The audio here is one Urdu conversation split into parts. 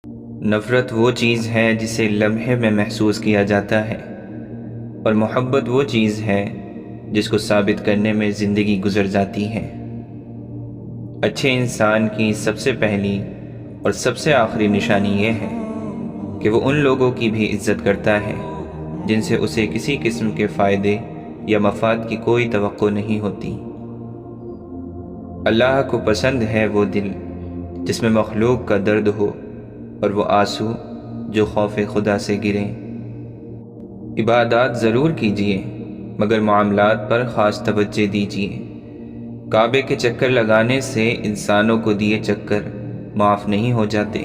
نفرت وہ چیز ہے جسے لمحے میں محسوس کیا جاتا ہے، اور محبت وہ چیز ہے جس کو ثابت کرنے میں زندگی گزر جاتی ہے۔ اچھے انسان کی سب سے پہلی اور سب سے آخری نشانی یہ ہے کہ وہ ان لوگوں کی بھی عزت کرتا ہے جن سے اسے کسی قسم کے فائدے یا مفاد کی کوئی توقع نہیں ہوتی۔ اللہ کو پسند ہے وہ دل جس میں مخلوق کا درد ہو اور وہ آنسو جو خوف خدا سے گریں۔ عبادات ضرور کیجیے مگر معاملات پر خاص توجہ دیجیے۔ کعبے کے چکر لگانے سے انسانوں کو دیے چکر معاف نہیں ہو جاتے۔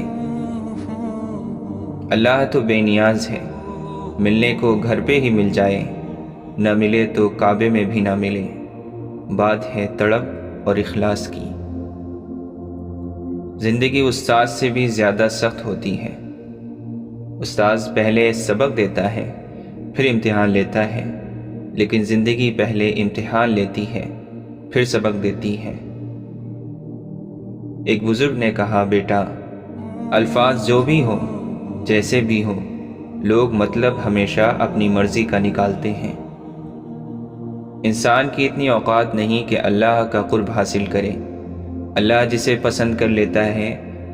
اللہ تو بے نیاز ہے، ملنے کو گھر پہ ہی مل جائے، نہ ملے تو کعبے میں بھی نہ ملے۔ بات ہے تڑپ اور اخلاص کی۔ زندگی استاد سے بھی زیادہ سخت ہوتی ہے۔ استاذ پہلے سبق دیتا ہے، پھر امتحان لیتا ہے، لیکن زندگی پہلے امتحان لیتی ہے، پھر سبق دیتی ہے۔ ایک بزرگ نے کہا، بیٹا، الفاظ جو بھی ہوں، جیسے بھی ہوں، لوگ مطلب ہمیشہ اپنی مرضی کا نکالتے ہیں۔ انسان کی اتنی اوقات نہیں کہ اللہ کا قرب حاصل کرے۔ اللہ جسے پسند کر لیتا ہے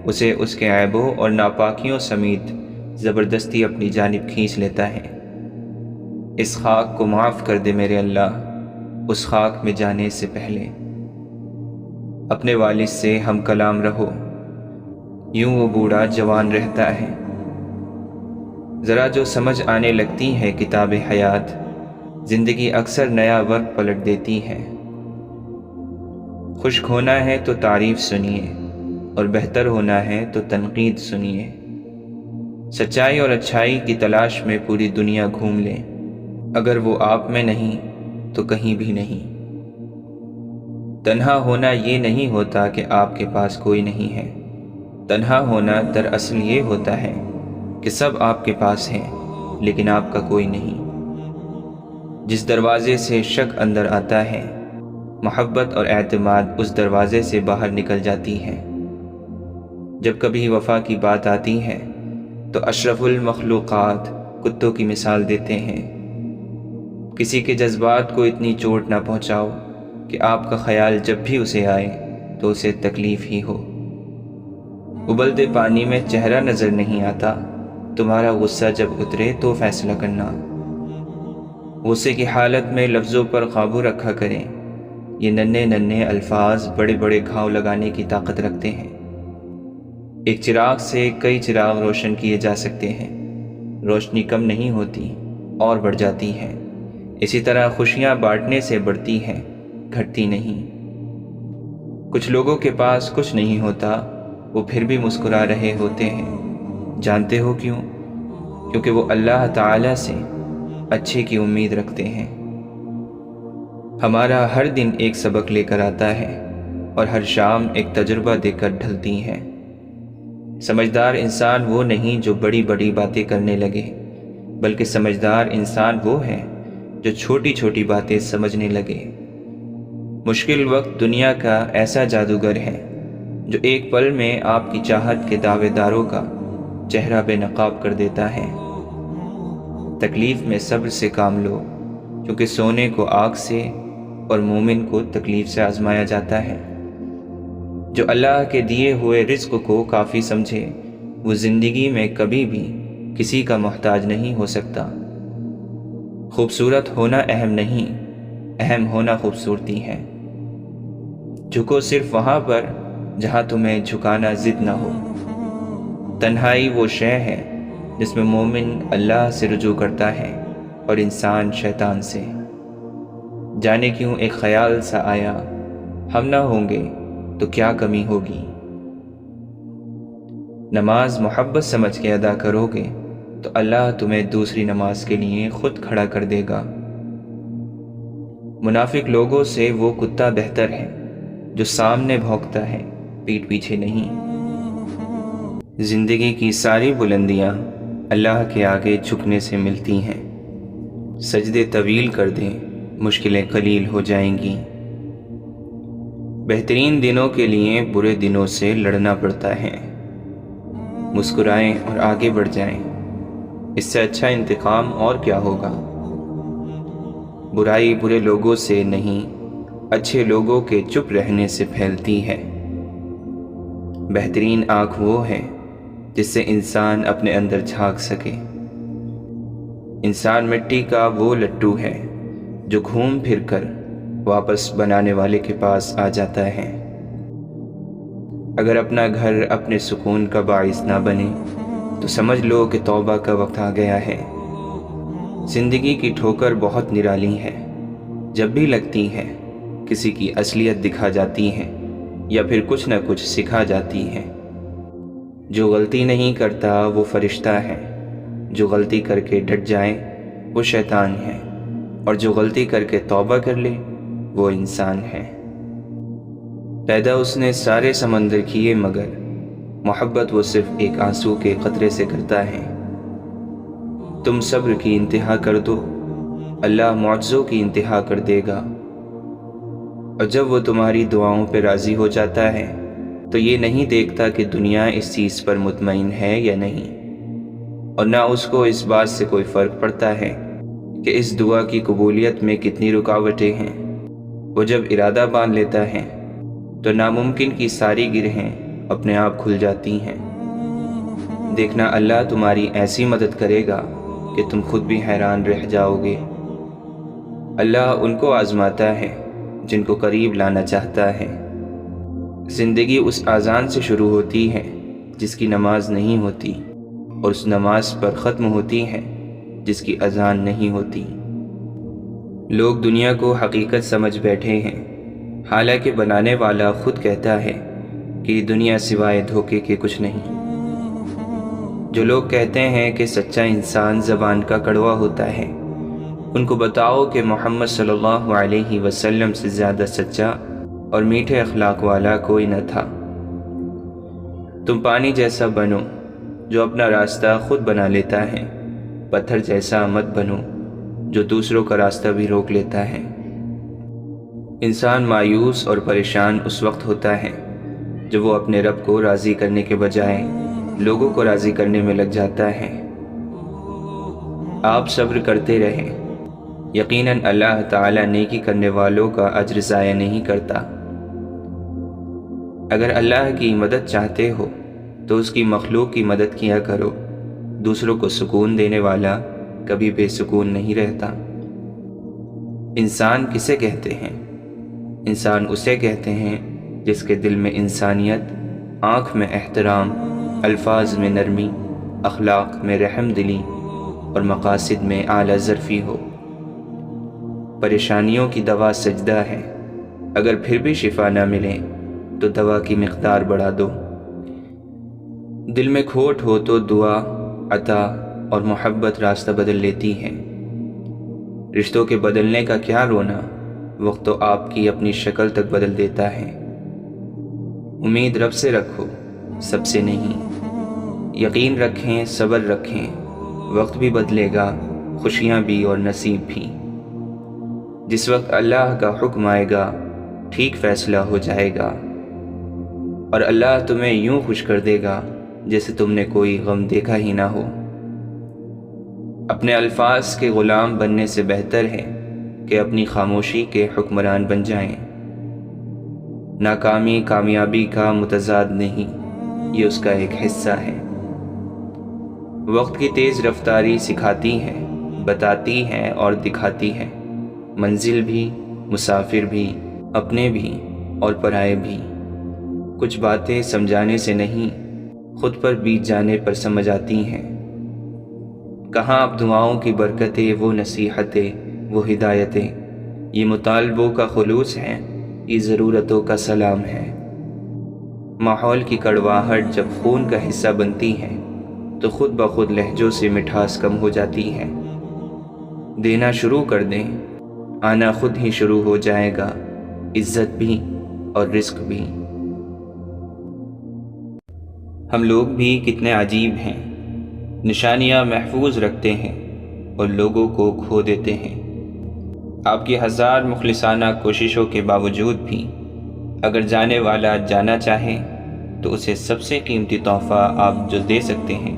اسے اس کے عیبوں اور ناپاکیوں سمیت زبردستی اپنی جانب کھینچ لیتا ہے۔ اس خاک کو معاف کر دے میرے اللہ، اس خاک میں جانے سے پہلے۔ اپنے والد سے ہم کلام رہو، یوں وہ بوڑھا جوان رہتا ہے۔ ذرا جو سمجھ آنے لگتی ہے کتاب حیات، زندگی اکثر نیا ورق پلٹ دیتی ہے۔ خشک ہونا ہے تو تعریف سنیے، اور بہتر ہونا ہے تو تنقید سنیے۔ سچائی اور اچھائی کی تلاش میں پوری دنیا گھوم لیں، اگر وہ آپ میں نہیں تو کہیں بھی نہیں۔ تنہا ہونا یہ نہیں ہوتا کہ آپ کے پاس کوئی نہیں ہے، تنہا ہونا دراصل یہ ہوتا ہے کہ سب آپ کے پاس ہیں لیکن آپ کا کوئی نہیں۔ جس دروازے سے شک اندر آتا ہے، محبت اور اعتماد اس دروازے سے باہر نکل جاتی ہے۔ جب کبھی وفا کی بات آتی ہے تو اشرف المخلوقات کتوں کی مثال دیتے ہیں۔ کسی کے جذبات کو اتنی چوٹ نہ پہنچاؤ کہ آپ کا خیال جب بھی اسے آئے تو اسے تکلیف ہی ہو۔ ابلتے پانی میں چہرہ نظر نہیں آتا، تمہارا غصہ جب اترے تو فیصلہ کرنا۔ غصے کی حالت میں لفظوں پر قابو رکھا کریں، یہ ننھے ننھے الفاظ بڑے بڑے گھاؤ لگانے کی طاقت رکھتے ہیں۔ ایک چراغ سے کئی چراغ روشن کیے جا سکتے ہیں، روشنی کم نہیں ہوتی اور بڑھ جاتی ہے۔ اسی طرح خوشیاں بانٹنے سے بڑھتی ہیں، گھٹتی نہیں۔ کچھ لوگوں کے پاس کچھ نہیں ہوتا، وہ پھر بھی مسکرا رہے ہوتے ہیں۔ جانتے ہو کیوں؟ کیونکہ وہ اللہ تعالی سے اچھے کی امید رکھتے ہیں۔ ہمارا ہر دن ایک سبق لے کر آتا ہے اور ہر شام ایک تجربہ دے کر ڈھلتی ہے۔ سمجھدار انسان وہ نہیں جو بڑی بڑی باتیں کرنے لگے، بلکہ سمجھدار انسان وہ ہے جو چھوٹی چھوٹی باتیں سمجھنے لگے۔ مشکل وقت دنیا کا ایسا جادوگر ہے جو ایک پل میں آپ کی چاہت کے دعوے داروں کا چہرہ بے نقاب کر دیتا ہے۔ تکلیف میں صبر سے کام لو، کیونکہ سونے کو آگ سے اور مومن کو تکلیف سے آزمایا جاتا ہے۔ جو اللہ کے دیے ہوئے رزق کو کافی سمجھے وہ زندگی میں کبھی بھی کسی کا محتاج نہیں ہو سکتا۔ خوبصورت ہونا اہم نہیں، اہم ہونا خوبصورتی ہے۔ جھکو صرف وہاں پر جہاں تمہیں جھکانا ضد نہ ہو۔ تنہائی وہ شے ہے جس میں مومن اللہ سے رجوع کرتا ہے اور انسان شیطان سے۔ جانے کیوں ایک خیال سا آیا، ہم نہ ہوں گے تو کیا کمی ہوگی۔ نماز محبت سمجھ کے ادا کرو گے تو اللہ تمہیں دوسری نماز کے لیے خود کھڑا کر دے گا۔ منافق لوگوں سے وہ کتا بہتر ہے جو سامنے بھونکتا ہے، پیٹھ پیچھے نہیں۔ زندگی کی ساری بلندیاں اللہ کے آگے جھکنے سے ملتی ہیں۔ سجدے طویل کر دیں، مشکلیں قلیل ہو جائیں گی۔ بہترین دنوں کے لیے برے دنوں سے لڑنا پڑتا ہے۔ مسکرائیں اور آگے بڑھ جائیں۔ اس سے اچھا انتقام اور کیا ہوگا؟ برائی برے لوگوں سے نہیں، اچھے لوگوں کے چپ رہنے سے پھیلتی ہے۔ بہترین آنکھ وہ ہے جس سے انسان اپنے اندر جھانک سکے۔ انسان مٹی کا وہ لڈو ہے جو گھوم پھر کر واپس بنانے والے کے پاس آ جاتا ہے۔ اگر اپنا گھر اپنے سکون کا باعث نہ بنے تو سمجھ لو کہ توبہ کا وقت آ گیا ہے۔ زندگی کی ٹھوکر بہت نرالی ہے، جب بھی لگتی ہے کسی کی اصلیت دکھا جاتی ہے یا پھر کچھ نہ کچھ سکھا جاتی ہے۔ جو غلطی نہیں کرتا وہ فرشتہ ہے، جو غلطی کر کے ڈٹ جائے وہ شیطان ہے، اور جو غلطی کر کے توبہ کر لے وہ انسان ہے۔ پیدا اس نے سارے سمندر کیے مگر محبت وہ صرف ایک آنسو کے قطرے سے کرتا ہے۔ تم صبر کی انتہا کر دو، اللہ معجزوں کی انتہا کر دے گا۔ اور جب وہ تمہاری دعاؤں پہ راضی ہو جاتا ہے تو یہ نہیں دیکھتا کہ دنیا اس چیز پر مطمئن ہے یا نہیں، اور نہ اس کو اس بات سے کوئی فرق پڑتا ہے کہ اس دعا کی قبولیت میں کتنی رکاوٹیں ہیں۔ وہ جب ارادہ باندھ لیتا ہے تو ناممکن کی ساری گرہیں اپنے آپ کھل جاتی ہیں۔ دیکھنا اللہ تمہاری ایسی مدد کرے گا کہ تم خود بھی حیران رہ جاؤ گے۔ اللہ ان کو آزماتا ہے جن کو قریب لانا چاہتا ہے۔ زندگی اس اذان سے شروع ہوتی ہے جس کی نماز نہیں ہوتی، اور اس نماز پر ختم ہوتی ہے جس کی اذان نہیں ہوتی۔ لوگ دنیا کو حقیقت سمجھ بیٹھے ہیں، حالانکہ بنانے والا خود کہتا ہے کہ دنیا سوائے دھوکے کے کچھ نہیں۔ جو لوگ کہتے ہیں کہ سچا انسان زبان کا کڑوا ہوتا ہے، ان کو بتاؤ کہ محمد صلی اللہ علیہ وسلم سے زیادہ سچا اور میٹھے اخلاق والا کوئی نہ تھا۔ تم پانی جیسا بنو جو اپنا راستہ خود بنا لیتا ہے، پتھر جیسا مت بنو جو دوسروں کا راستہ بھی روک لیتا ہے۔ انسان مایوس اور پریشان اس وقت ہوتا ہے جب وہ اپنے رب کو راضی کرنے کے بجائے لوگوں کو راضی کرنے میں لگ جاتا ہے۔ آپ صبر کرتے رہیں، یقیناً اللہ تعالیٰ نیکی کرنے والوں کا اجر ضائع نہیں کرتا۔ اگر اللہ کی مدد چاہتے ہو تو اس کی مخلوق کی مدد کیا کرو۔ دوسروں کو سکون دینے والا کبھی بے سکون نہیں رہتا۔ انسان کسے کہتے ہیں؟ انسان اسے کہتے ہیں جس کے دل میں انسانیت، آنکھ میں احترام، الفاظ میں نرمی، اخلاق میں رحم دلی اور مقاصد میں اعلیٰ ظرفی ہو۔ پریشانیوں کی دوا سجدہ ہے، اگر پھر بھی شفا نہ ملے تو دوا کی مقدار بڑھا دو۔ دل میں کھوٹ ہو تو دعا، عطا اور محبت راستہ بدل لیتی ہے۔ رشتوں کے بدلنے کا کیا رونا، وقت تو آپ کی اپنی شکل تک بدل دیتا ہے۔ امید رب سے رکھو، سب سے نہیں۔ یقین رکھیں، صبر رکھیں، وقت بھی بدلے گا، خوشیاں بھی اور نصیب بھی۔ جس وقت اللہ کا حکم آئے گا ٹھیک فیصلہ ہو جائے گا، اور اللہ تمہیں یوں خوش کر دے گا جیسے تم نے کوئی غم دیکھا ہی نہ ہو۔ اپنے الفاظ کے غلام بننے سے بہتر ہے کہ اپنی خاموشی کے حکمران بن جائیں۔ ناکامی کامیابی کا متضاد نہیں، یہ اس کا ایک حصہ ہے۔ وقت کی تیز رفتاری سکھاتی ہے، بتاتی ہے اور دکھاتی ہے، منزل بھی، مسافر بھی، اپنے بھی اور پرائے بھی۔ کچھ باتیں سمجھانے سے نہیں، خود پر بیت جانے پر سمجھ آتی ہیں۔ کہاں اب دعاؤں کی برکتیں، وہ نصیحتیں، وہ ہدایتیں، یہ مطالبوں کا خلوص ہے، یہ ضرورتوں کا سلام ہے۔ ماحول کی کڑواہٹ جب خون کا حصہ بنتی ہے تو خود بخود لہجوں سے مٹھاس کم ہو جاتی ہے۔ دینا شروع کر دیں، آنا خود ہی شروع ہو جائے گا، عزت بھی اور رزق بھی۔ ہم لوگ بھی کتنے عجیب ہیں، نشانیاں محفوظ رکھتے ہیں اور لوگوں کو کھو دیتے ہیں۔ آپ کی ہزار مخلصانہ کوششوں کے باوجود بھی اگر جانے والا جانا چاہے تو اسے سب سے قیمتی تحفہ آپ جو دے سکتے ہیں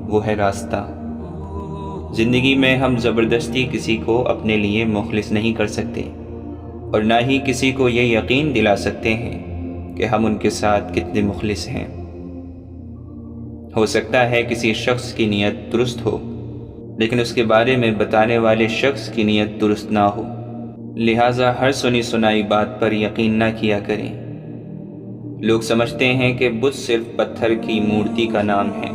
وہ ہے راستہ۔ زندگی میں ہم زبردستی کسی کو اپنے لیے مخلص نہیں کر سکتے، اور نہ ہی کسی کو یہ یقین دلا سکتے ہیں کہ ہم ان کے ساتھ کتنے مخلص ہیں۔ ہو سکتا ہے کسی شخص کی نیت درست ہو، لیکن اس کے بارے میں بتانے والے شخص کی نیت درست نہ ہو، لہٰذا ہر سنی سنائی بات پر یقین نہ کیا کریں۔ لوگ سمجھتے ہیں کہ بت صرف پتھر کی مورتی کا نام ہے،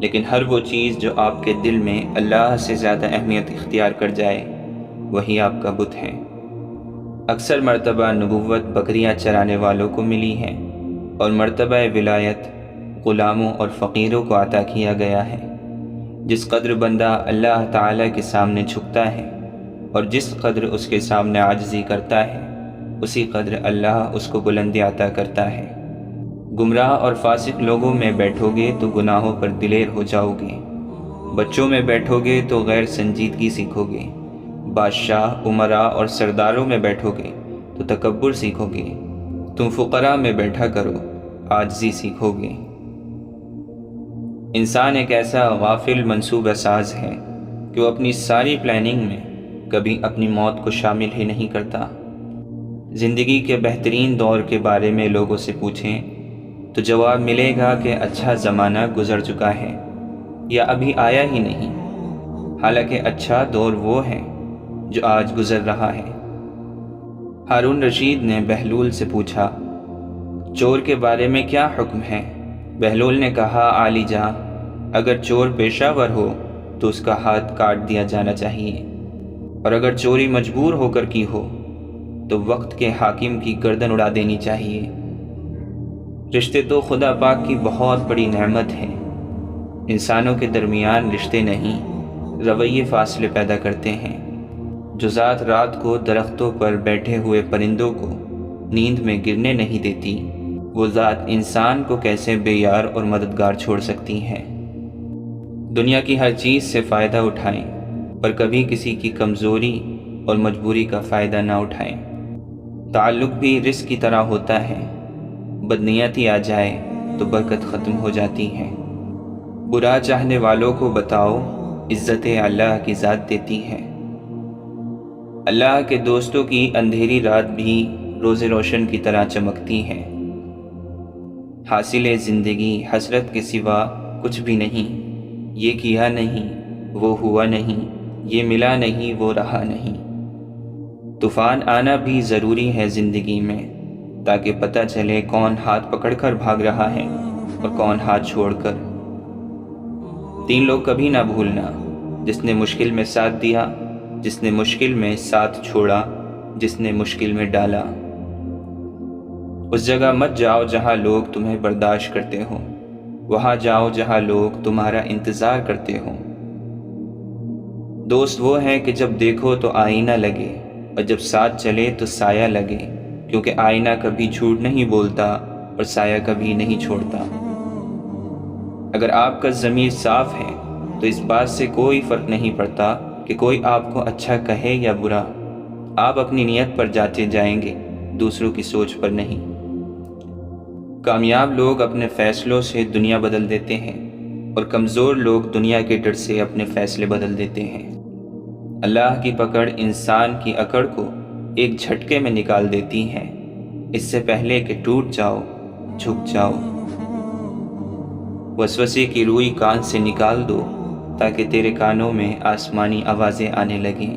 لیکن ہر وہ چیز جو آپ کے دل میں اللہ سے زیادہ اہمیت اختیار کر جائے وہی آپ کا بت ہے۔ اکثر مرتبہ نبوت بکریاں چرانے والوں کو ملی ہے، اور مرتبہ ولایت غلاموں اور فقیروں کو عطا کیا گیا ہے۔ جس قدر بندہ اللہ تعالیٰ کے سامنے جھکتا ہے اور جس قدر اس کے سامنے عاجزی کرتا ہے، اسی قدر اللہ اس کو بلندی عطا کرتا ہے۔ گمراہ اور فاسق لوگوں میں بیٹھو گے تو گناہوں پر دلیر ہو جاؤ گے، بچوں میں بیٹھو گے تو غیر سنجیدگی سیکھو گے، بادشاہ، امراء اور سرداروں میں بیٹھو گے تو تکبر سیکھو گے، تم فقراء میں بیٹھا کرو، عاجزی سیکھو گے۔ انسان ایک ایسا غافل منصوبہ ساز ہے کہ وہ اپنی ساری پلاننگ میں کبھی اپنی موت کو شامل ہی نہیں کرتا۔ زندگی کے بہترین دور کے بارے میں لوگوں سے پوچھیں تو جواب ملے گا کہ اچھا زمانہ گزر چکا ہے یا ابھی آیا ہی نہیں، حالانکہ اچھا دور وہ ہے جو آج گزر رہا ہے۔ ہارون رشید نے بہلول سے پوچھا، چور کے بارے میں کیا حکم ہے؟ بہلول نے کہا، عالی جاں، اگر چور پیشہ ور ہو تو اس کا ہاتھ کاٹ دیا جانا چاہیے، اور اگر چوری مجبور ہو کر کی ہو تو وقت کے حاکم کی گردن اڑا دینی چاہیے۔ رشتے تو خدا پاک کی بہت بڑی نعمت ہیں۔ انسانوں کے درمیان رشتے نہیں، رویے فاصلے پیدا کرتے ہیں۔ جو ذات رات کو درختوں پر بیٹھے ہوئے پرندوں کو نیند میں گرنے نہیں دیتی، وہ ذات انسان کو کیسے بے یار اور مددگار چھوڑ سکتی ہے۔ دنیا کی ہر چیز سے فائدہ اٹھائیں، پر کبھی کسی کی کمزوری اور مجبوری کا فائدہ نہ اٹھائیں۔ تعلق بھی رزق کی طرح ہوتا ہے، بدنیتی آ جائے تو برکت ختم ہو جاتی ہے۔ برا چاہنے والوں کو بتاؤ، عزت اللہ کی ذات دیتی ہے۔ اللہ کے دوستوں کی اندھیری رات بھی روز روشن کی طرح چمکتی ہے۔ حاصل زندگی حسرت کے سوا کچھ بھی نہیں، یہ کیا نہیں، وہ ہوا نہیں، یہ ملا نہیں، وہ رہا نہیں۔ طوفان آنا بھی ضروری ہے زندگی میں، تاکہ پتہ چلے کون ہاتھ پکڑ کر بھاگ رہا ہے اور کون ہاتھ چھوڑ کر۔ 3 لوگ کبھی نہ بھولنا، جس نے مشکل میں ساتھ دیا، جس نے مشکل میں ساتھ چھوڑا، جس نے مشکل میں ڈالا۔ اس جگہ مت جاؤ جہاں لوگ تمہیں برداشت کرتے ہوں، وہاں جاؤ جہاں لوگ تمہارا انتظار کرتے ہوں۔ دوست وہ ہیں کہ جب دیکھو تو آئینہ لگے، اور جب ساتھ چلے تو سایہ لگے، کیونکہ آئینہ کبھی جھوٹ نہیں بولتا اور سایہ کبھی نہیں چھوڑتا۔ اگر آپ کا ضمیر صاف ہے تو اس بات سے کوئی فرق نہیں پڑتا کہ کوئی آپ کو اچھا کہے یا برا، آپ اپنی نیت پر جاتے جائیں گے، دوسروں کی سوچ پر نہیں۔ کامیاب لوگ اپنے فیصلوں سے دنیا بدل دیتے ہیں، اور کمزور لوگ دنیا کے ڈر سے اپنے فیصلے بدل دیتے ہیں۔ اللہ کی پکڑ انسان کی اکڑ کو ایک جھٹکے میں نکال دیتی ہے، اس سے پہلے کہ ٹوٹ جاؤ، جھک جاؤ۔ وسوسے کی روئی کان سے نکال دو تاکہ تیرے کانوں میں آسمانی آوازیں آنے لگیں۔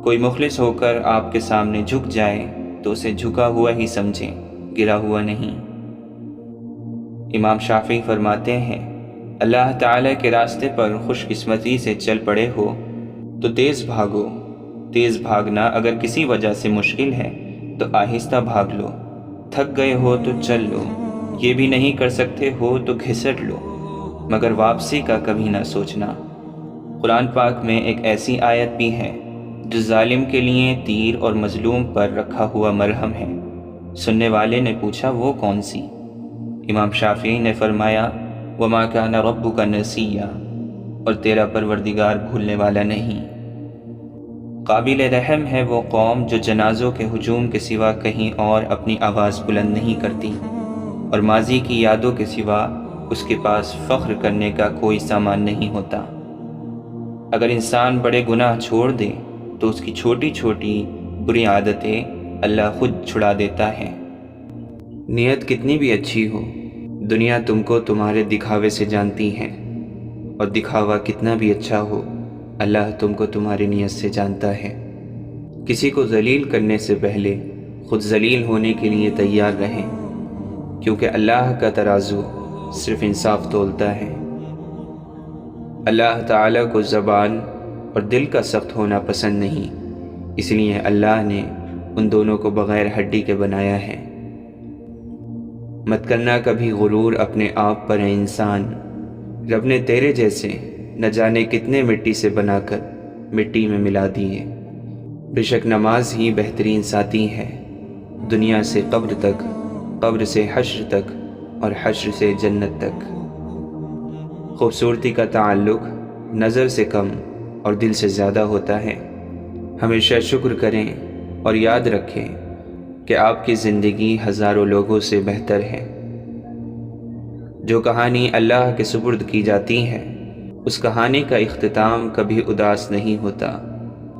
کوئی مخلص ہو کر آپ کے سامنے جھک جائے تو اسے جھکا ہوا ہی سمجھیں، گرا ہوا نہیں۔ امام شافعی فرماتے ہیں، اللہ تعالیٰ کے راستے پر خوش قسمتی سے چل پڑے ہو تو تیز بھاگو۔ تیز بھاگنا اگر کسی وجہ سے مشکل ہے تو آہستہ بھاگ لو۔ تھک گئے ہو تو چل لو، یہ بھی نہیں کر سکتے ہو تو گھسٹ لو، مگر واپسی کا کبھی نہ سوچنا۔ قرآن پاک میں ایک ایسی آیت بھی ہے جو ظالم کے لیے تیر اور مظلوم پر رکھا ہوا مرہم ہے۔ سننے والے نے پوچھا، وہ کون سی؟ امام شافعی نے فرمایا، وَمَا كَانَ رَبُّكَ نَسِيًّا، اور تیرا پروردگار بھولنے والا نہیں۔ قابل رحم ہے وہ قوم جو جنازوں کے ہجوم کے سوا کہیں اور اپنی آواز بلند نہیں کرتی اور ماضی کی یادوں کے سوا اس کے پاس فخر کرنے کا کوئی سامان نہیں ہوتا۔ اگر انسان بڑے گناہ چھوڑ دے تو اس کی چھوٹی چھوٹی بری عادتیں اللہ خود چھڑا دیتا ہے۔ نیت کتنی بھی اچھی ہو، دنیا تم کو تمہارے دکھاوے سے جانتی ہے، اور دکھاوا کتنا بھی اچھا ہو، اللہ تم کو تمہاری نیت سے جانتا ہے۔ کسی کو ذلیل کرنے سے پہلے خود ذلیل ہونے کے لیے تیار رہیں، کیونکہ اللہ کا ترازو صرف انصاف تولتا ہے۔ اللہ تعالیٰ کو زبان اور دل کا سخت ہونا پسند نہیں، اس لیے اللہ نے ان دونوں کو بغیر ہڈی کے بنایا ہے۔ مت کرنا کبھی غرور اپنے آپ پر، انسان رب نے تیرے جیسے نہ جانے کتنے مٹی سے بنا کر مٹی میں ملا دیے۔ بے شک نماز ہی بہترین ساتھی ہے، دنیا سے قبر تک، قبر سے حشر تک، اور حشر سے جنت تک۔ خوبصورتی کا تعلق نظر سے کم اور دل سے زیادہ ہوتا ہے۔ ہمیشہ شکر کریں اور یاد رکھیں کہ آپ کی زندگی ہزاروں لوگوں سے بہتر ہے۔ جو کہانی اللہ کے سپرد کی جاتی ہے، اس کہانی کا اختتام کبھی اداس نہیں ہوتا۔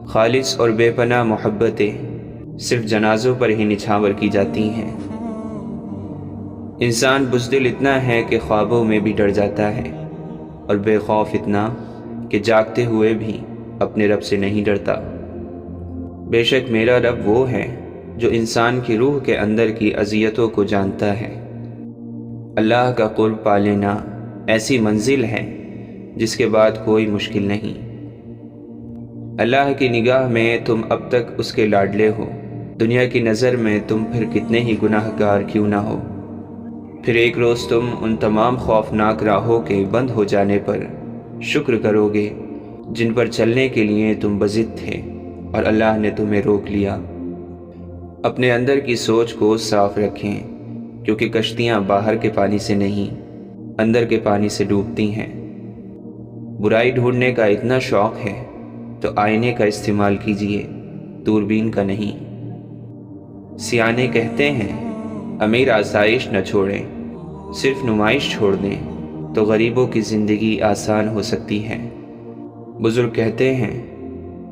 خالص اور بے پناہ محبتیں صرف جنازوں پر ہی نچھاور کی جاتی ہیں۔ انسان بزدل اتنا ہے کہ خوابوں میں بھی ڈر جاتا ہے، اور بے خوف اتنا کہ جاگتے ہوئے بھی اپنے رب سے نہیں ڈرتا۔ بے شک میرا رب وہ ہے جو انسان کی روح کے اندر کی اذیتوں کو جانتا ہے۔ اللہ کا قرب پا لینا ایسی منزل ہے جس کے بعد کوئی مشکل نہیں۔ اللہ کی نگاہ میں تم اب تک اس کے لاڈلے ہو، دنیا کی نظر میں تم پھر کتنے ہی گناہ گار کیوں نہ ہو۔ پھر ایک روز تم ان تمام خوفناک راہوں کے بند ہو جانے پر شکر کرو گے جن پر چلنے کے لیے تم بضد تھے اور اللہ نے تمہیں روک لیا۔ اپنے اندر کی سوچ کو صاف رکھیں، کیونکہ کشتیاں باہر کے پانی سے نہیں، اندر کے پانی سے ڈوبتی ہیں۔ برائی ڈھونڈنے کا اتنا شوق ہے تو آئینے کا استعمال کیجیے، دوربین کا نہیں۔ سیانے کہتے ہیں امیر آسائش نہ چھوڑیں، صرف نمائش چھوڑ دیں تو غریبوں کی زندگی آسان ہو سکتی ہے۔ بزرگ کہتے ہیں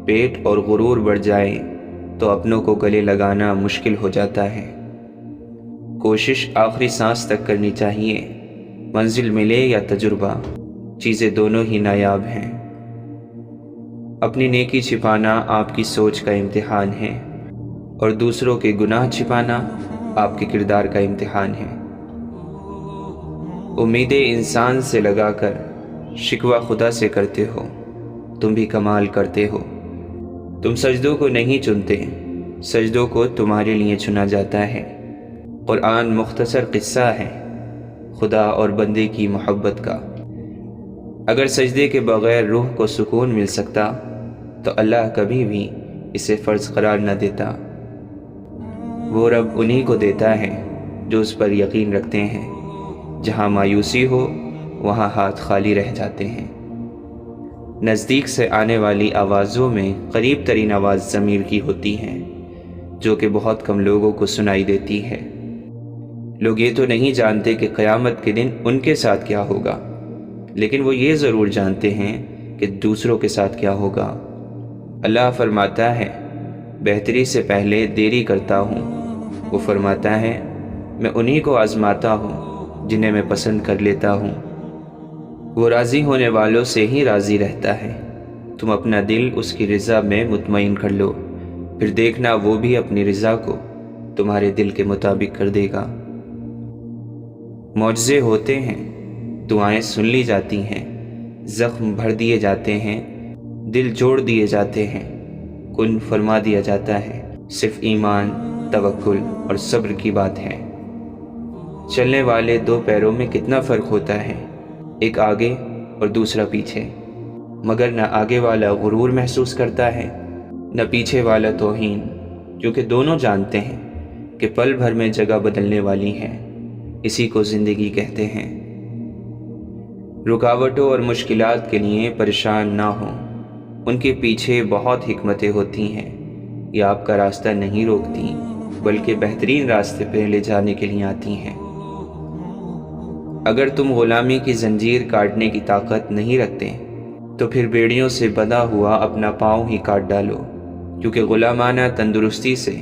پیٹ اور غرور بڑھ جائیں تو اپنوں کو گلے لگانا مشکل ہو جاتا ہے۔ کوشش آخری سانس تک کرنی چاہیے، منزل ملے یا تجربہ، چیزیں دونوں ہی نایاب ہیں۔ اپنی نیکی چھپانا آپ کی سوچ کا امتحان ہے، اور دوسروں کے گناہ چھپانا آپ کے کردار کا امتحان ہے۔ امیدیں انسان سے لگا کر شکوہ خدا سے کرتے ہو، تم بھی کمال کرتے ہو۔ تم سجدوں کو نہیں چنتے، سجدوں کو تمہارے لیے چنا جاتا ہے۔ قرآن مختصر قصہ ہے خدا اور بندے کی محبت کا۔ اگر سجدے کے بغیر روح کو سکون مل سکتا تو اللہ کبھی بھی اسے فرض قرار نہ دیتا۔ وہ رب انہی کو دیتا ہے جو اس پر یقین رکھتے ہیں۔ جہاں مایوسی ہو وہاں ہاتھ خالی رہ جاتے ہیں۔ نزدیک سے آنے والی آوازوں میں قریب ترین آواز ضمیر کی ہوتی ہے، جو کہ بہت کم لوگوں کو سنائی دیتی ہے۔ لوگ یہ تو نہیں جانتے کہ قیامت کے دن ان کے ساتھ کیا ہوگا، لیکن وہ یہ ضرور جانتے ہیں کہ دوسروں کے ساتھ کیا ہوگا۔ اللہ فرماتا ہے بہتری سے پہلے دیری کرتا ہوں، وہ فرماتا ہے میں انہی کو آزماتا ہوں جنہیں میں پسند کر لیتا ہوں۔ وہ راضی ہونے والوں سے ہی راضی رہتا ہے۔ تم اپنا دل اس کی رضا میں مطمئن کر لو، پھر دیکھنا وہ بھی اپنی رضا کو تمہارے دل کے مطابق کر دے گا۔ معجزے ہوتے ہیں، دعائیں سن لی جاتی ہیں، زخم بھر دیے جاتے ہیں، دل جوڑ دیے جاتے ہیں، کن فرما دیا جاتا ہے۔ صرف ایمان، توکل اور صبر کی بات ہے۔ چلنے والے دو پیروں میں کتنا فرق ہوتا ہے، ایک آگے اور دوسرا پیچھے، مگر نہ آگے والا غرور محسوس کرتا ہے نہ پیچھے والا توہین، کیونکہ دونوں جانتے ہیں کہ پل بھر میں جگہ بدلنے والی ہے۔ اسی کو زندگی کہتے ہیں۔ رکاوٹوں اور مشکلات کے لیے پریشان نہ ہوں، ان کے پیچھے بہت حکمتیں ہوتی ہیں، یہ آپ کا راستہ نہیں روکتی بلکہ بہترین راستے پہ لے جانے کے لیے آتی ہیں۔ اگر تم غلامی کی زنجیر کاٹنے کی طاقت نہیں رکھتے تو پھر بیڑیوں سے بندھا ہوا اپنا پاؤں ہی کاٹ ڈالو، کیونکہ غلامانہ تندرستی سے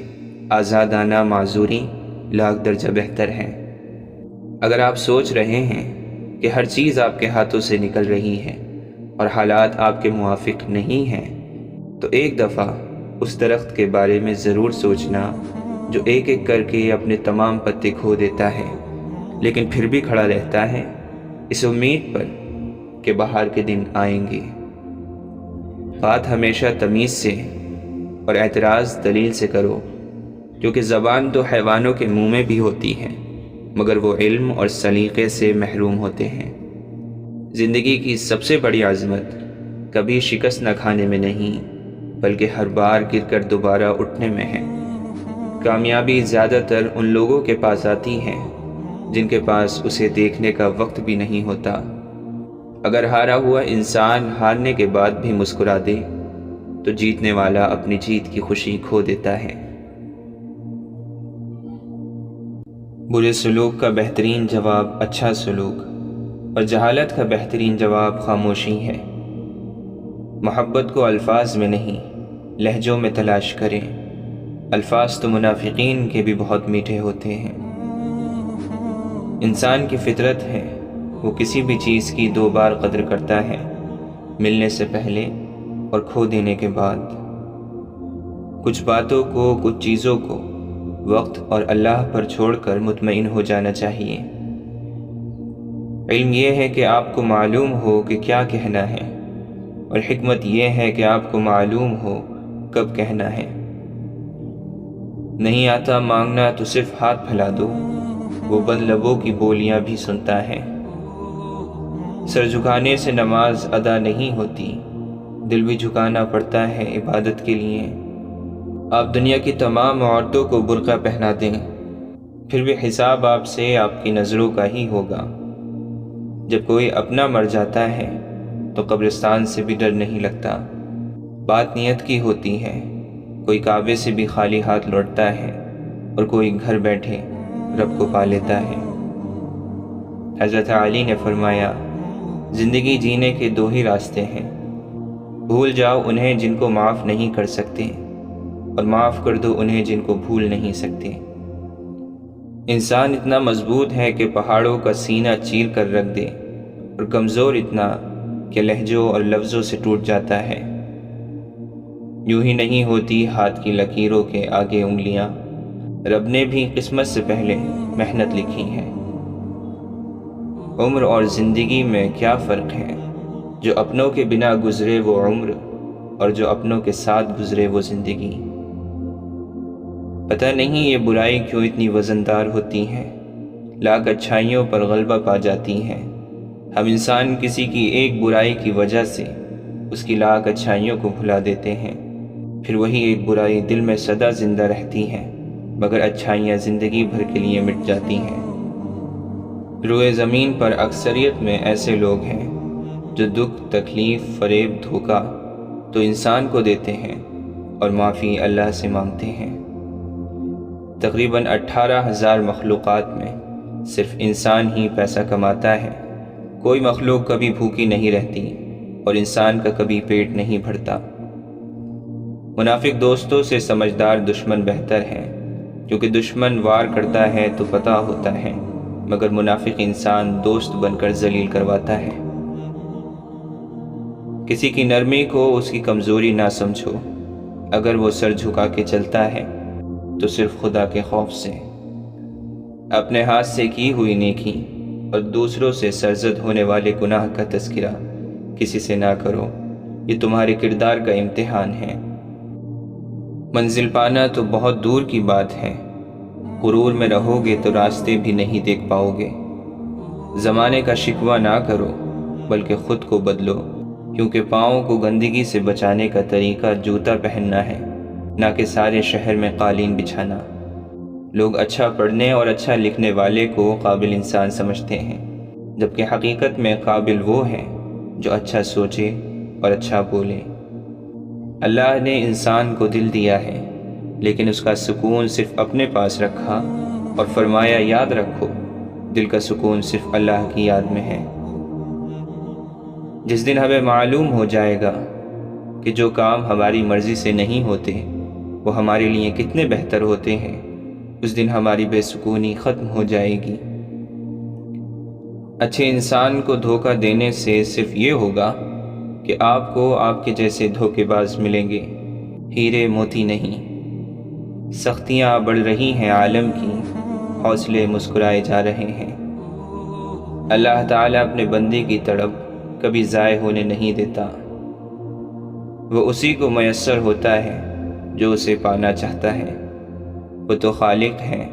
آزادانہ معذوری لاکھ درجہ بہتر ہے۔ اگر آپ سوچ رہے ہیں کہ ہر چیز آپ کے ہاتھوں سے نکل رہی ہے اور حالات آپ کے موافق نہیں ہیں، تو ایک دفعہ اس درخت کے بارے میں ضرور سوچنا جو ایک ایک کر کے اپنے تمام پتے کھو دیتا ہے لیکن پھر بھی کھڑا رہتا ہے، اس امید پر کہ بہار کے دن آئیں گے۔ بات ہمیشہ تمیز سے اور اعتراض دلیل سے کرو، کیونکہ زبان تو حیوانوں کے منہ میں بھی ہوتی ہے مگر وہ علم اور سلیقے سے محروم ہوتے ہیں۔ زندگی کی سب سے بڑی عظمت کبھی شکست نہ کھانے میں نہیں بلکہ ہر بار گر کر دوبارہ اٹھنے میں ہے۔ کامیابی زیادہ تر ان لوگوں کے پاس آتی ہے جن کے پاس اسے دیکھنے کا وقت بھی نہیں ہوتا۔ اگر ہارا ہوا انسان ہارنے کے بعد بھی مسکرا دے تو جیتنے والا اپنی جیت کی خوشی کھو دیتا ہے۔ برے سلوک کا بہترین جواب اچھا سلوک اور جہالت کا بہترین جواب خاموشی ہے۔ محبت کو الفاظ میں نہیں لہجوں میں تلاش کریں، الفاظ تو منافقین کے بھی بہت میٹھے ہوتے ہیں۔ انسان کی فطرت ہے وہ کسی بھی چیز کی دو بار قدر کرتا ہے، ملنے سے پہلے اور کھو دینے کے بعد۔ کچھ باتوں کو، کچھ چیزوں کو وقت اور اللہ پر چھوڑ کر مطمئن ہو جانا چاہیے۔ علم یہ ہے کہ آپ کو معلوم ہو کہ کیا کہنا ہے، اور حکمت یہ ہے کہ آپ کو معلوم ہو کب کہنا ہے۔ نہیں آتا مانگنا تو صرف ہاتھ پھیلا دو، وہ بند لبوں کی بولیاں بھی سنتا ہے۔ سر جھکانے سے نماز ادا نہیں ہوتی، دل بھی جھکانا پڑتا ہے عبادت کے لیے۔ آپ دنیا کی تمام عورتوں کو برقع پہنا دیں، پھر بھی حساب آپ سے آپ کی نظروں کا ہی ہوگا۔ جب کوئی اپنا مر جاتا ہے تو قبرستان سے بھی ڈر نہیں لگتا۔ بات نیت کی ہوتی ہے، کوئی کعبے سے بھی خالی ہاتھ لوٹتا ہے اور کوئی گھر بیٹھے رب کو پا لیتا ہے۔ حضرت علی نے فرمایا، زندگی جینے کے دو ہی راستے ہیں، بھول جاؤ انہیں جن کو معاف نہیں کر سکتے، اور معاف کر دو انہیں جن کو بھول نہیں سکتے۔ انسان اتنا مضبوط ہے کہ پہاڑوں کا سینہ چیر کر رکھ دے، اور کمزور اتنا کہ لہجوں اور لفظوں سے ٹوٹ جاتا ہے۔ یوں ہی نہیں ہوتی ہاتھ کی لکیروں کے آگے انگلیاں، رب نے بھی قسمت سے پہلے محنت لکھی ہے۔ عمر اور زندگی میں کیا فرق ہے؟ جو اپنوں کے بنا گزرے وہ عمر، اور جو اپنوں کے ساتھ گزرے وہ زندگی۔ پتہ نہیں یہ برائی کیوں اتنی وزندار ہوتی ہے، لاکھ اچھائیوں پر غلبہ پا جاتی ہے۔ ہم انسان کسی کی ایک برائی کی وجہ سے اس کی لاکھ اچھائیوں کو بھلا دیتے ہیں، پھر وہی ایک برائی دل میں سدا زندہ رہتی ہے مگر اچھائیاں زندگی بھر کے لیے مٹ جاتی ہیں۔ روئے زمین پر اکثریت میں ایسے لوگ ہیں جو دکھ، تکلیف، فریب، دھوکہ تو انسان کو دیتے ہیں اور معافی اللہ سے مانگتے ہیں۔ تقریباً 18,000 مخلوقات میں صرف انسان ہی پیسہ کماتا ہے۔ کوئی مخلوق کبھی بھوکی نہیں رہتی اور انسان کا کبھی پیٹ نہیں بھرتا۔ منافق دوستوں سے سمجھدار دشمن بہتر ہے، کیونکہ دشمن وار کرتا ہے تو پتہ ہوتا ہے مگر منافق انسان دوست بن کر ذلیل کرواتا ہے۔ کسی کی نرمی کو اس کی کمزوری نہ سمجھو، اگر وہ سر جھکا کے چلتا ہے تو صرف خدا کے خوف سے۔ اپنے ہاتھ سے کی ہوئی نیکی اور دوسروں سے سرزد ہونے والے گناہ کا تذکرہ کسی سے نہ کرو، یہ تمہارے کردار کا امتحان ہے۔ منزل پانا تو بہت دور کی بات ہے، غرور میں رہو گے تو راستے بھی نہیں دیکھ پاؤ گے۔ زمانے کا شکوہ نہ کرو بلکہ خود کو بدلو، کیونکہ پاؤں کو گندگی سے بچانے کا طریقہ جوتا پہننا ہے، نہ کہ سارے شہر میں قالین بچھانا۔ لوگ اچھا پڑھنے اور اچھا لکھنے والے کو قابل انسان سمجھتے ہیں، جبکہ حقیقت میں قابل وہ ہے جو اچھا سوچے اور اچھا بولے۔ اللہ نے انسان کو دل دیا ہے، لیکن اس کا سکون صرف اپنے پاس رکھا اور فرمایا یاد رکھو دل کا سکون صرف اللہ کی یاد میں ہے۔ جس دن ہمیں معلوم ہو جائے گا کہ جو کام ہماری مرضی سے نہیں ہوتے وہ ہمارے لیے کتنے بہتر ہوتے ہیں، اس دن ہماری بے سکونی ختم ہو جائے گی۔ اچھے انسان کو دھوکہ دینے سے صرف یہ ہوگا کہ آپ کو آپ کے جیسے دھوکے باز ملیں گے، ہیرے موتی نہیں۔ سختیاں بڑھ رہی ہیں عالم کی، حوصلے مسکرائے جا رہے ہیں۔ اللہ تعالیٰ اپنے بندے کی تڑپ کبھی ضائع ہونے نہیں دیتا، وہ اسی کو میسر ہوتا ہے جو اسے پانا چاہتا ہے۔ وہ تو خالق ہے،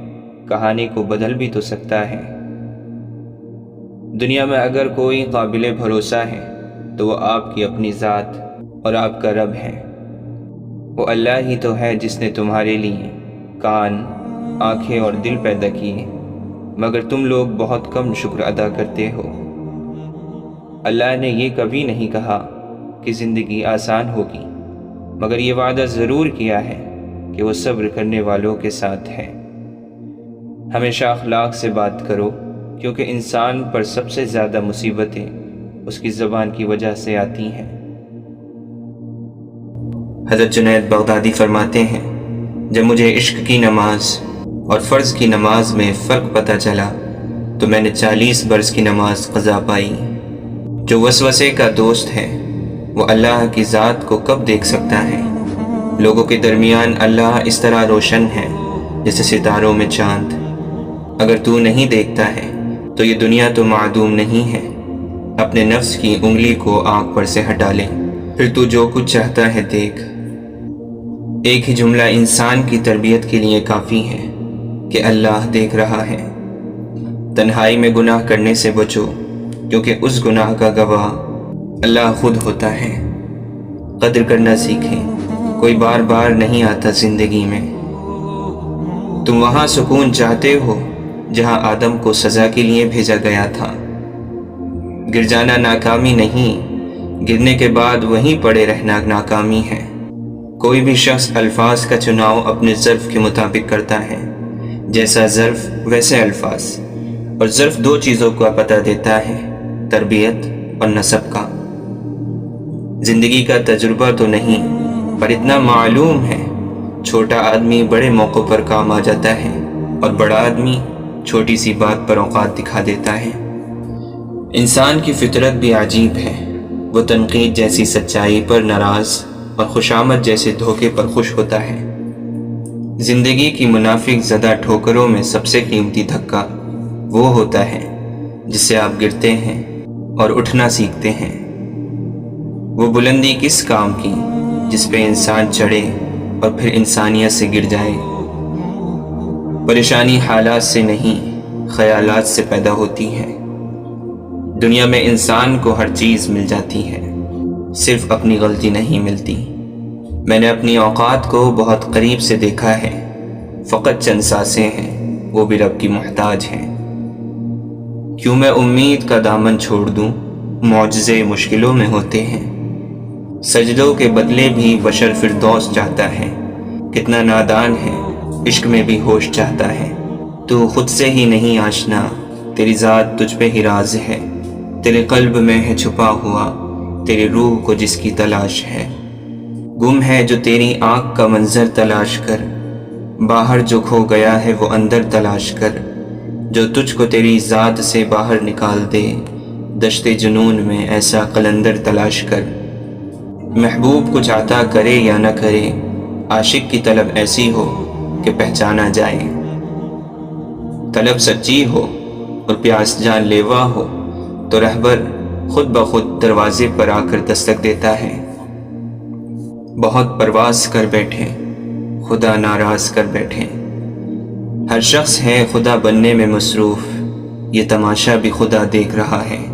کہانی کو بدل بھی تو سکتا ہے۔ دنیا میں اگر کوئی قابل بھروسہ ہے تو وہ آپ کی اپنی ذات اور آپ کا رب ہے۔ وہ اللہ ہی تو ہے جس نے تمہارے لیے کان، آنکھیں اور دل پیدا کیے، مگر تم لوگ بہت کم شکر ادا کرتے ہو۔ اللہ نے یہ کبھی نہیں کہا کہ زندگی آسان ہوگی، مگر یہ وعدہ ضرور کیا ہے کہ وہ صبر کرنے والوں کے ساتھ ہے۔ ہمیشہ اخلاق سے بات کرو، کیونکہ انسان پر سب سے زیادہ مصیبتیں اس کی زبان کی وجہ سے آتی ہیں۔ حضرت جنید بغدادی فرماتے ہیں، جب مجھے عشق کی نماز اور فرض کی نماز میں فرق پتہ چلا تو میں نے 40 برس کی نماز قضا پائی۔ جو وسوسے کا دوست ہے وہ اللہ کی ذات کو کب دیکھ سکتا ہے؟ لوگوں کے درمیان اللہ اس طرح روشن ہے جیسے ستاروں میں چاند۔ اگر تو نہیں دیکھتا ہے تو یہ دنیا تو معدوم نہیں ہے۔ اپنے نفس کی انگلی کو آنکھ پر سے ہٹا لے، پھر تو جو کچھ چاہتا ہے دیکھ۔ ایک ہی جملہ انسان کی تربیت کے لیے کافی ہے کہ اللہ دیکھ رہا ہے۔ تنہائی میں گناہ کرنے سے بچو، کیونکہ اس گناہ کا گواہ اللہ خود ہوتا ہے۔ قدر کرنا سیکھیں، کوئی بار بار نہیں آتا زندگی میں۔ تم وہاں سکون چاہتے ہو جہاں آدم کو سزا کے لیے بھیجا گیا تھا۔ گر جانا ناکامی نہیں، گرنے کے بعد وہیں پڑے رہنا ناکامی ہے۔ کوئی بھی شخص الفاظ کا چناؤ اپنے ظرف کے مطابق کرتا ہے، جیسا ظرف ویسے الفاظ، اور ظرف 2 چیزوں کا پتہ دیتا ہے، تربیت اور نسب کا۔ زندگی کا تجربہ تو نہیں، پر اتنا معلوم ہے، چھوٹا آدمی بڑے موقع پر کام آ جاتا ہے اور بڑا آدمی چھوٹی سی بات پر اوقات دکھا دیتا ہے۔ انسان کی فطرت بھی عجیب ہے، وہ تنقید جیسی سچائی پر ناراض اور خوشامد جیسے دھوکے پر خوش ہوتا ہے۔ زندگی کی منافق زدہ ٹھوکروں میں سب سے قیمتی دھکا وہ ہوتا ہے جس سے آپ گرتے ہیں اور اٹھنا سیکھتے ہیں۔ وہ بلندی کس کام کی جس پہ انسان چڑھے اور پھر انسانیت سے گر جائے۔ پریشانی حالات سے نہیں، خیالات سے پیدا ہوتی ہے۔ دنیا میں انسان کو ہر چیز مل جاتی ہے، صرف اپنی غلطی نہیں ملتی۔ میں نے اپنی اوقات کو بہت قریب سے دیکھا ہے، فقط چند سانسیں ہیں، وہ بھی رب کی محتاج ہیں۔ کیوں میں امید کا دامن چھوڑ دوں، معجزے مشکلوں میں ہوتے ہیں۔ سجدوں کے بدلے بھی بشر فردوس چاہتا ہے۔ کتنا نادان ہے، عشق میں بھی ہوش چاہتا ہے۔ تو خود سے ہی نہیں آشنا، تیری ذات تجھ پہ ہی راز ہے۔ تیرے قلب میں ہے چھپا ہوا، تیری روح کو جس کی تلاش ہے۔ گم ہے جو تیری آنکھ کا منظر تلاش کر، باہر جو کھو گیا ہے وہ اندر تلاش کر۔ جو تجھ کو تیری ذات سے باہر نکال دے، دشت جنون میں ایسا قلندر تلاش کر۔ محبوب کچھ عطا کرے یا نہ کرے، عاشق کی طلب ایسی ہو کہ پہچانا جائے۔ طلب سچی ہو اور پیاس جان لیوا ہو تو رہبر خود بخود دروازے پر آ کر دستک دیتا ہے۔ بہت پرواز کر بیٹھے، خدا ناراض کر بیٹھے۔ ہر شخص ہے خدا بننے میں مصروف، یہ تماشا بھی خدا دیکھ رہا ہے۔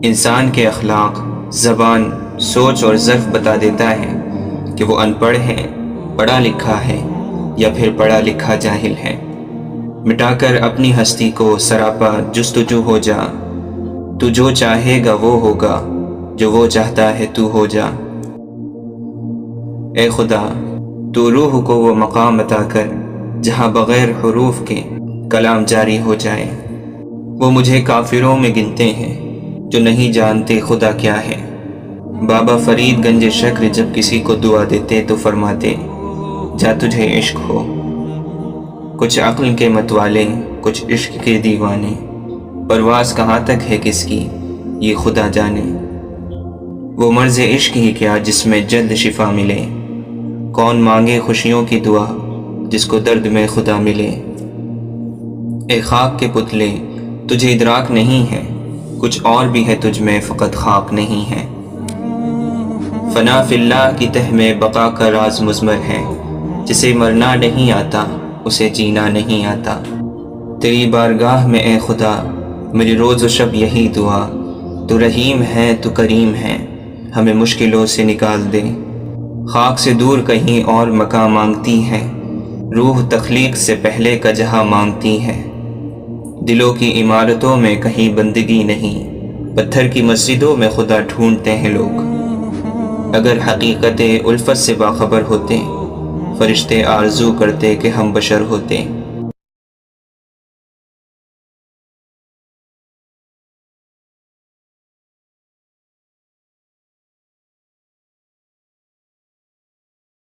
انسان کے اخلاق، زبان، سوچ اور ظرف بتا دیتا ہے کہ وہ ان پڑھ ہے، پڑھا لکھا ہے یا پھر پڑھا لکھا جاہل ہے۔ مٹا کر اپنی ہستی کو سراپا جستجو ہو جا، تو جو چاہے گا وہ ہوگا، جو وہ چاہتا ہے تو ہو جا۔ اے خدا، تو روح کو وہ مقام عطا کر جہاں بغیر حروف کے کلام جاری ہو جائے۔ وہ مجھے کافروں میں گنتے ہیں جو نہیں جانتے خدا کیا ہے۔ بابا فرید گنج شکر جب کسی کو دعا دیتے تو فرماتے، جا تجھے عشق ہو۔ کچھ عقل کے متوالے، کچھ عشق کے دیوانے، پرواز کہاں تک ہے کس کی یہ خدا جانے۔ وہ مرض عشق ہی کیا جس میں جلد شفا ملے، کون مانگے خوشیوں کی دعا جس کو درد میں خدا ملے۔ اے خاک کے پتلے، تجھے ادراک نہیں ہے، کچھ اور بھی ہے تجھ میں فقط خاک نہیں ہے۔ فنا فی اللہ کی تہ میں بقا کا راز مضمر ہے، جسے مرنا نہیں آتا اسے جینا نہیں آتا۔ تیری بارگاہ میں اے خدا میری روز و شب یہی دعا، تو رحیم ہے تو کریم ہے، ہمیں مشکلوں سے نکال دے۔ خاک سے دور کہیں اور مقام مانگتی ہے، روح تخلیق سے پہلے کا جہاں مانگتی ہے۔ دلوں کی عمارتوں میں کہیں بندگی نہیں، پتھر کی مسجدوں میں خدا ڈھونڈتے ہیں لوگ۔ اگر حقیقت الفت سے باخبر ہوتے، فرشتے آرزو کرتے کہ ہم بشر ہوتے۔